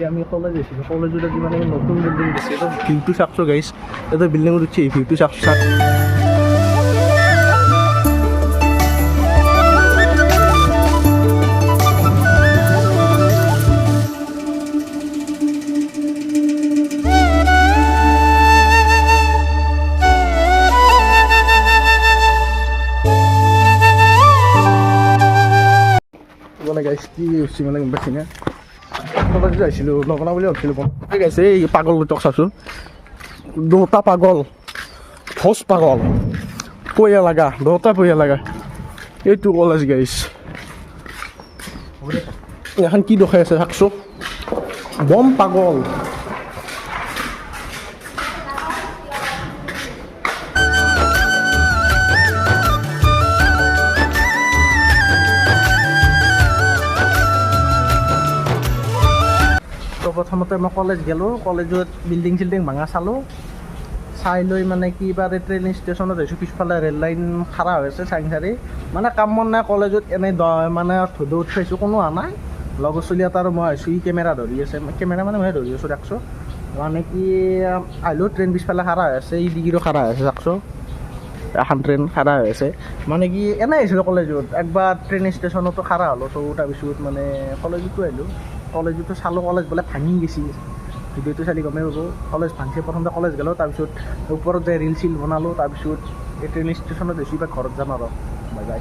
আগে আমি কলেজ এসেছিলো, কলেজত আজি মানে নতুন বিল্ডিং দিছে, এটা ভিউটো চাকছো গাইছ, এটা বিল্ডিংত উঠছি ভিউটো চাকছো। মানে গাইছ কি উঠছি মানে গম পাইছি না, কলেজ যাইছিলোঁ নবনা বুলি ভাবছিলোঁ মই গাইছে। এই পাগল দুটাক চাচোন, দুটা পাগল, ভোজ পাগল, পয়া লাগা, দুটা পয়া লাগা, এইটো কলেজ গাইছ। এখন কি দেখাই আছে চাকছো, বম পাগল। তো প্ৰথমতে মই কলেজ গ'লোঁ, কলেজত বিল্ডিং চিল্ডিং ভাঙা চালোঁ, চাই লৈ মানে কি বাৰে ট্ৰেইন ষ্টেচনত আহিছোঁ, পিছফালে ৰেল লাইন খাৰা হৈ আছে চাংচাৰি, মানে কাম মন নাই কলেজত, এনেই মানে ধুদ খাইছোঁ, কোনো অহা নাই। লগৰ চলি এটা আৰু মই আহিছোঁ, ই কেমেৰা ধৰি আছে, কেমেৰা মানে মই ধৰি আছোঁ দেখছোঁ, মানে কি আহিলোঁ ট্ৰেইন পিছফালে খাৰা হৈ আছে, ই ডিগ্ৰীও খাৰা হৈ আছে চাকছোঁ, এখন ট্ৰেইন খাৰা হৈ আছে। মানে কি এনেই আহিছিলোঁ কলেজত, একবাৰ ট্ৰেইন ষ্টেচনতো খাৰা হ'লোঁ, তো তাৰপিছত মানে কলেজতো আহিলোঁ, কলেজতো চালোঁ, কলেজ বোলে ভাঙি গৈছে। ভিডিঅ'টো চালি গমেই পাব, কলেজ ভাঙছে। প্ৰথমতে কলেজ গ'লোঁ, তাৰপিছত ওপৰত যাই ৰিল চিল বনালোঁ, তাৰপিছত এই ট্ৰেইন ষ্টেচনত বেছি ঘৰত যাম আৰু বাই বাই।